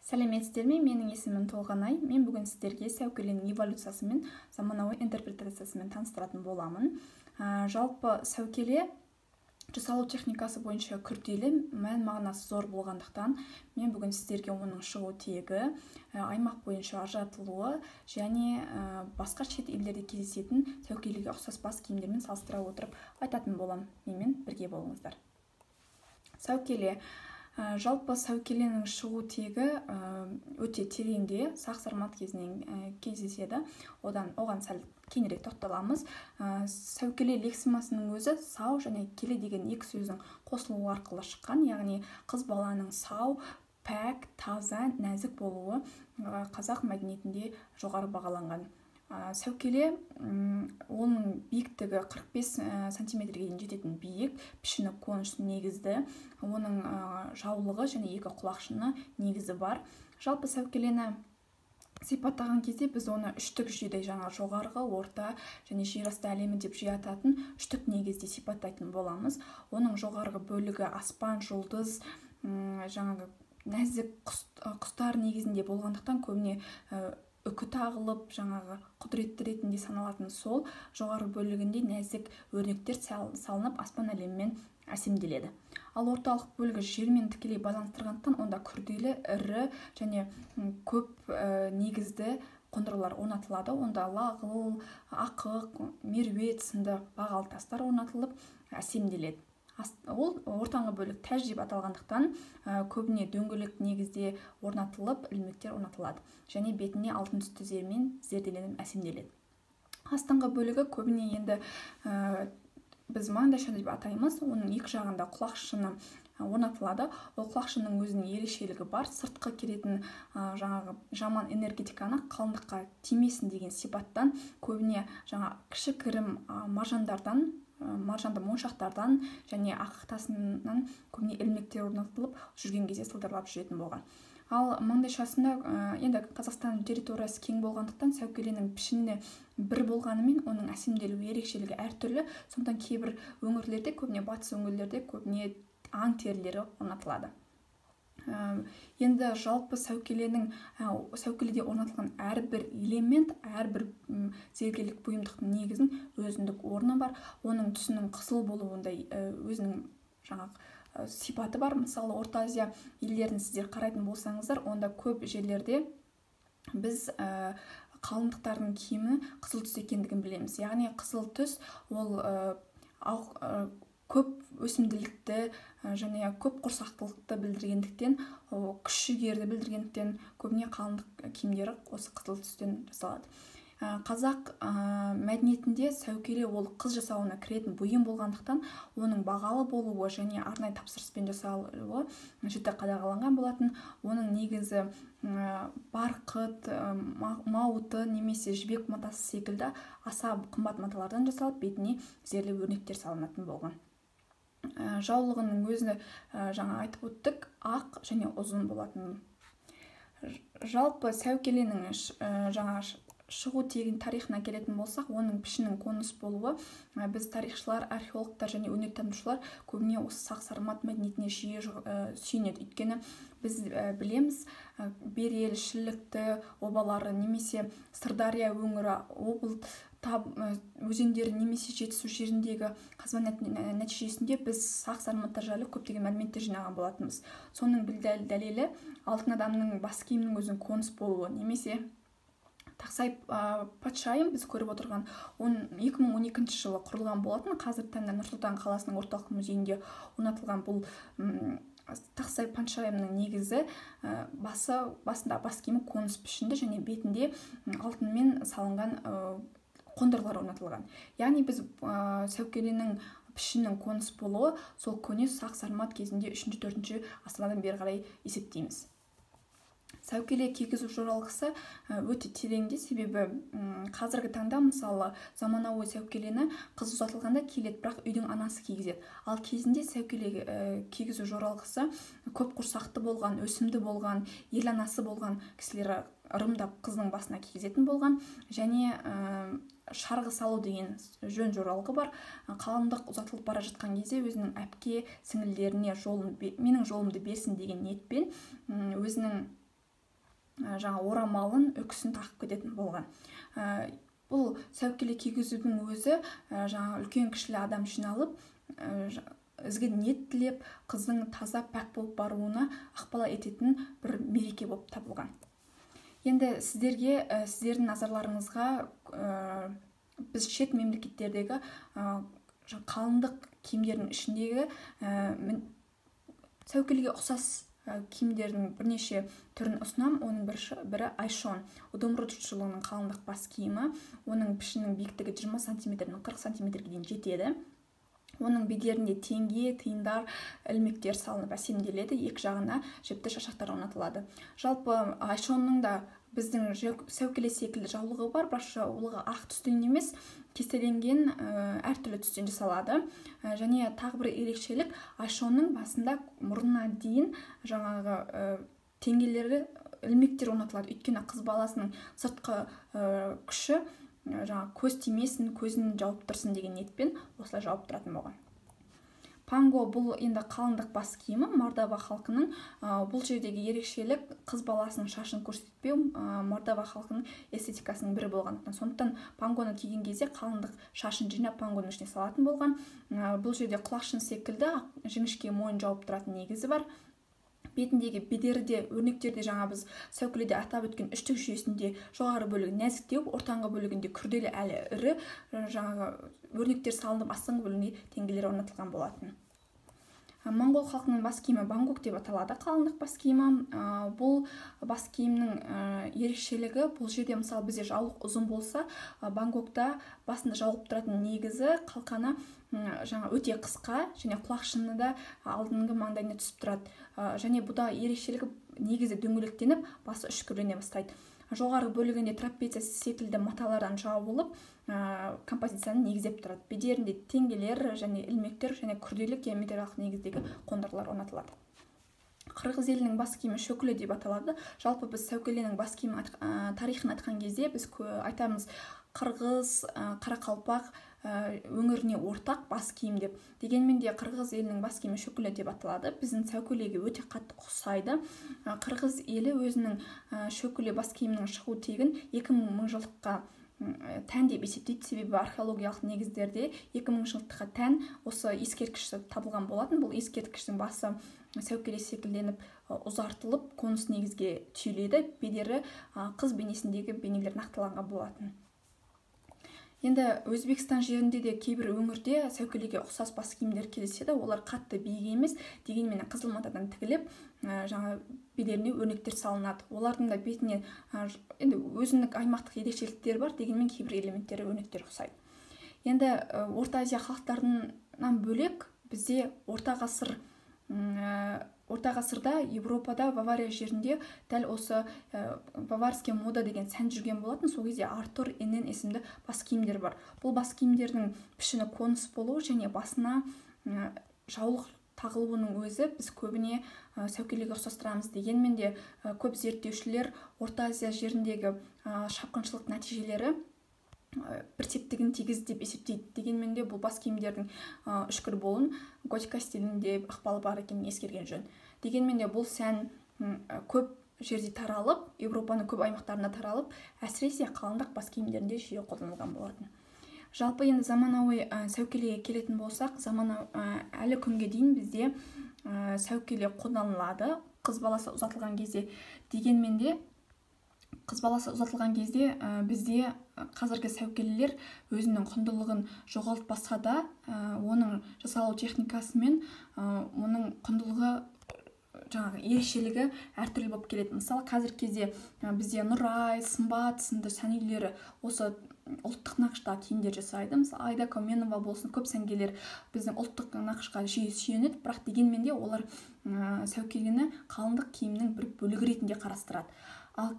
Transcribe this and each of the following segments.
Сәлеметсіздер ме? Менің есімім Толғанай. Мен бүгін сіздерге сәукеленің эволюциясы мен заманауи интерпретациясымен таныстыратын боламын. Жалпы сәукеле жасалу техникасы бойынша күрделі, мән-мағынасы зор болғандықтан, мен бүгін сіздерге оның шығу тегі, аймақ бойынша ажыратылуы және басқа шет елдерде кездесетін сәукелеге ұқсас бас киімдермен салыстыра отырып айтатын боламын. Менімен бірге болыңыздар. Сәукеле. Жалпы сәукеленің шығу тегі өте тереңде, сақ-сармат кезінен кездеседі. Оған сәл кеңірек тоқталамыз. Сәукеле лексемасының өзі сау және келе деген екі сөздің қосылуы арқылы шыққан, яғни қыз баланың сау, пәк, таза, нәзік болуы қазақ мәдениетінде жоғары бағаланған. Сәукеле оның биіктігі 45 сантиметрге дейін жететін биік, пішіні конус негізді, оның жаулығы және екі құлақшыны негізі бар. Жалпы сәукелені сипаттаған кезде біз оны үштік жүйеде, жаңа жоғарғы, орта және жерасты әлемі деп жиятатын үштік негізде сипаттайтын боламыз. Оның жоғарғы бөлігі аспан, жұлдыз, жаңағы нәзік құстар негізінде болғандықтан көбіне үкі тағылып, жаңағы құдіретті ретінде саналатын сол жоғарғы бөлігінде нәзік өрнектер салынып аспан әлемімен әсемделеді. Ал орталық бөлігі жермен тікелей байланыстырғандықтан онда күрделі, ірі және көп негізді қондырғылар орнатылады. Онда лағыл, ақық, меруерт сынды бағалы тастар орнатылып әсемделеді. Ол ортаңғы бөлік тәж деп аталғандықтан көбіне дөңгелек негізде орнатылып, ілмектер орнатылады және бетіне алтын түсті зермен зерделеніп әсемделеді. Астыңғы бөлігі көбіне енді біз маңдайша деп атаймыз. Оның екі жағында құлақшыны орнатылады. Ол құлақшының өзінің ерекшелігі бар. Сыртқы келетін жаңағы жаман энергетиканы қалыңдыққа тимесін деген сипаттан көбіне жаңа кішігірім маржанды моншақтардан және ақық тасынан көбіне ілмектер орнатылып жүрген кезде сылдырлап жүретін болған. Ал маңдайшасында енді Қазақстан территориясы кең болғандықтан сәукеленің пішіні бір болғанымен оның әсемделу ерекшелігі әртүрлі. Сондықтан кейбір өңірлерде, көбіне батыс өңірлерде көбіне аң терілері орнатылады. Енді жалпы сәукеледе орнатылған әрбір элемент, әрбір зергерлік бұйымдықтың негізін өзіндік орны бар. Оның түсінің қызыл болуында өзінің жаңағы сипаты бар. Мысалы, Орта Азия елдерін сіздер қарайтын болсаңыздар, онда көп жерлерде біз қалыңдықтардың киімі қызыл түс екендігін білеміз. Яғни қызыл түс ол көп өсімділікті және көп құрсақтылықты білдіргендіктен, күш-жігерді білдіргендіктен көбіне қалыңдық киімдері осы қызыл түстен жасалады. Қазақ мәдениетінде сәукеле ол қыз жасауына кіретін бұйым болғандықтан, оның бағалы болуы және арнайы тапсырыспен жасалуы жіті қадағаланған болатын. Оның негізі барқыт, мауыты немесе жібек матасы секілді аса қымбат маталардан жасалып, бетіне зерлі өрнектер салынатын болған. Жаулығының өзі жаңа айтып өттік, ақ және ұзын болатын. Жалпы сәукеленің жаңа шығу тегін тарихына келетін болсақ, оның пішінің конус болуы, біз тарихшылар, археологтар және өнертанушылар көбіне осы сақ-сармат мәдениетіне жиі сүйенеді. Өйткені біз білеміз, Берел, Шілікті обалары немесе Сырдария өңірі, Обылт өзендері немесе Жетісу жеріндегі қазба нәтижесінде біз сақ-сарматтар жайлы көптеген мәліметтер жинаған болатынбыз. Соның дәлелі алтын адамның бас киімінің өзінің конус болуы, немесе Тақсай патшайым біз көріп отырған 2012 жылы құрылған болатын. Қазіргі таңда Нұр-Сұлтан қаласының орталық музейінде орнатылған бұл Тақсай патшайымның негізі басында бас киімі конус пішінді және бетінде алтынмен салынған қондырғылар орнатылған. Яғни біз сәукеленің пішінінің конус болуы сол көне сақ-сармат кезінде 3-4 ғасырдан бері қарай есептейміз. Сәукеле кигізу жоралғысы өте тереңде, себебі қазіргі таңда мысалы заманауи сәукелені қыз ұзатылғанда киіледі, бірақ үйдің анасы кигізеді. Ал кезінде сәукеле кигізу жоралғысы көп құрсақты болған, өсімді болған, ел анасы болған кісілері ырымдап қыздың басына кигізетін болған және шарғы салу деген жөн жоралғы бар. Қалыңдық ұзатылып бара жатқан кезде өзінің әпке сіңілдеріне менің жолымды берсін деген ниетпен өзінің жаңа орамалын, үкісін тақып кететін болған. Бұл сәукеле кигізудің өзі жаңа үлкен кішілі адам жиналып ізгі ниет тілеп қыздың таза пәк болып баруына ықпал ететін бір мереке болып табылған. Енді сіздердің назарларыңызға біз шет мемлекеттердегі қалыңдық киімдердің ішіндегі сәукелеге ұқсас киімдердің бірнеше түрін ұсынам. Оның бірі айшон, удомру жұртшылығының қалыңдық бас киімі. Оның пішінің биіктігі 20 см-ден 40 см-ге дейін жетеді. Оның бедерінде теңге, тиындар, ілмектер салынып әсемделеді, екі жағына жіпті шашақтар орнатылады. Жалпы айшонның да біздің сәукеле секілді жаулығы бар, бірақ жаулығы ақ түстен емес, кестеленген әртүрлі түстен жасалады. Және тағы бір ерекшелік, айшонның басында мұрнына дейін жаңағы теңгелері, ілмектер орнатылады. Өйткені қыз баласының сыртқы күші жаңа көз тимесін, көзін жауып тұрсын деген ниетпен осылай жауып тұратын болған. Панго бұл енді қалыңдық бас киімі, Мордова халқының. Бұл жердегі ерекшелік қыз баласының шашын көрсетпеу, Мордова халқының эстетикасының бірі болған. Сондықтан пангоны киген кезде қалыңдық шашын жинап пангоның ішіне салатын болған. Бұл жерде құлақшын секілді жіңішке мойын жауып тұратын негізі бар. Бетіндегі бедерде, өрнектерде жаңа біз сәукеледе атап өткен үштік жүйесінде жоғары бөлігі нәзіктеу, ортаңғы бөлігінде күрделі әлі ірі жаңағы өрнектер салынып, астыңғы бөлігінде теңгелер орнатылған болатын. Моңғол халқының бас киімі бангук деп аталады, қалыңдық бас киімі. Бұл бас киімнің ерекшелігі, бұл жерде мысалы бізде жаулық ұзын болса, бангукта басында жауып тұратын негізі қалқаны жаңа өте қысқа, және құлақшыны да алдыңғы маңдайына түсіп тұрады. Және бұда ерекшелігі негізі дөңгелектеніп, басы үшкірлене бастайды. Жоғары бөлігінде трапеция секілді маталардан жауылып, композицияны негіздеп тұрады. Бедерінде теңгелер және ілмектер және күрделі геометриялық негіздегі қондырғылар орнатылады. Қырғыз елінің бас киімі шөкілі деп аталады. Жалпы біз сәукеленің бас киімі тарихын айтқан кезде біз айтамыз қырғыз, қарақалпақ өңіріне ортақ бас киім деп. Дегенмен де қырғыз елінің бас киімі шөкілі деп аталады. Біздің сәукелеге өте қатты ұқсайды. Қырғыз елі өзінің шөкіле бас киімінің шығу тегін 2000 мың жылдыққа тән деп есептейді. Себебі археологиялық негіздерде 2000 жылдыққа тән осы ескерткіш табылған болатын. Бұл ескерткіштің басы сәукеле секілденіп ұзартылып, конус негізге түйіледі. Бедері қыз бейнесіндегі бейнелер нақтыланған болатын. Енді Өзбекстан жерінде де кейбір өңірде сәукелеге ұқсас бас киімдер кездеседі. Олар қатты биік емес, дегенмен қызыл матадан тігіліп, жаңа бедеріне өрнектер салынады. Олардың да бетіне енді өзіндік аймақтық ерекшеліктер бар, дегенмен кейбір элементтері өрнектер ұқсайды. Енді Орта Азия халықтарынан бөлек бізде Орта ғасырда Европада, Бавария жерінде дәл осы баварский мода деген сән жүрген болатын. Сол кезде Артур Эннен есімді бас киімдер бар. Бұл бас киімдердің пішіні конус болуы және басына жаулық тағылуының өзі біз көбіне сәукелеге ұқсастырамыз. Дегенмен де көп зерттеушілер Орта Азия жеріндегі шапқыншылық нәтижелері бір септігін тигізді деп есептейді. Дегенмен де бұл бас киімдердің үшкір болуын готика стилінде ықпалы бар екенін ескерген жөн. Дегенмен де бұл сән көп жерде таралып, Европаның көп аймақтарында таралып, әсіресе қалыңдық бас киімдерінде жиі қолданылған болатын. Жалпы енді заманауи сәукелеге келетін болсақ, әлі күнге дейін бізде сәукеле қолданылады қыз баласы ұзатылған кезде. Дегенмен де қыз баласы ұзатылған кезде бізде қазіргі сәукелелер өзінің құндылығын жоғалтпаса да, оның жасалу техникасымен оның құндылығы жаңағы ерекшелігі әртүрлі болып келеді. Мысалы, қазіргі кезде бізде Нұрай, Сымбат сынды сән үйлері осы ұлттық нақышта киімдер жасайды. Мысалы, Айда Коменова болсын, көп сәнгерлер біздің ұлттық нақышқа жиі сүйенеді, бірақ дегенмен де олар сәукелені қалыңдық киімнің бір бөлігі ретінде қарастырады. Ал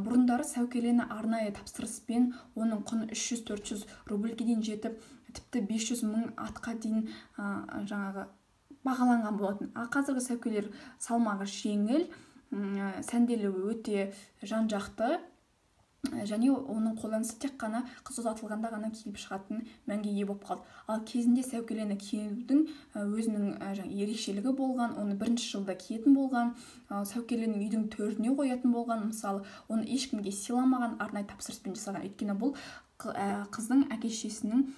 бұрындары сәукелені арнайы тапсырыспен оның құны 300-400 рубльге дейін жетіп, тіпті 500 мың атқа дейін жаңағы бағаланған болатын. Ал қазіргі сәукелер салмағы жеңіл, сәнделуі өте жан-жақты, және оның қолданысы тек қана қыз ұзатылғанда ғана киіп шығатын мәнге ие болып қалды. Ал кезінде сәукелені киюдің өзінің ерекшелігі болған, оны бірінші жылда киетін болған, сәукелені үйдің төріне қоятын болған, мысалы оны ешкімге сыйламаған, арнайы тапсырыспен жасаған, өйткені бұл қыздың әке-шешесінің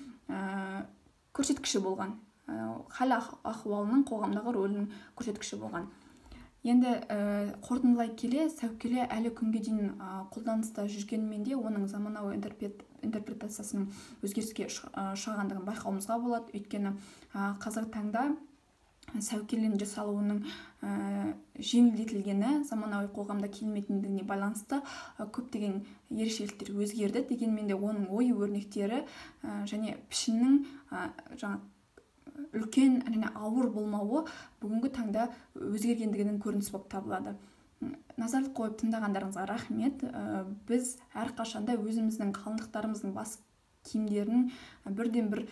көрсеткіші болған, хал ахуалының, қоғамдағы рөлінің көрсеткіші болған. Енді қорытындылай келе, сәукеле әлі күнге дейін қолданыста жүргенімен де оның заманауи интерпретациясының өзгеріске ұшырағандығын байқауымызға болады. Өйткені қазіргі таңда сәукелені жасалуының жеңілдетілгені заманауи қоғамда келмейтіндігіне байланысты көптеген ерекшеліктер өзгерді. Дегенмен де оның ою-өрнектері және пішіннің үлкен және ауыр болмауы бүгінгі таңда өзгергендігінің көрінісі болып табылады. Назар қойып тыңдағандарыңызға рахмет. Біз әрқашанда өзіміздің қалыңдықтарымыздың бас киімдерінің бірден бір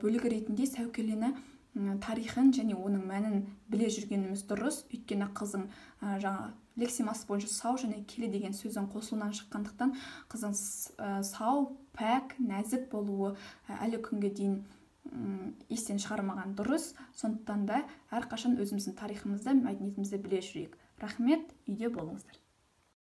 бөлігі ретінде сәукелені тарихын және оның мәнін біле жүргеніміз дұрыс. Өйткені қыздың лексемасы бойынша сау және келе деген сөздің қосылуынан шыққандықтан қыздың сау, пәк, нәзік болуы әлі күнге дейін естен шығармаған дұрыс. Сондықтан да әрқашан өзіміздің тарихымызды, мәдениетімізді біле жүрейік. Рахмет, үйде болыңыздар.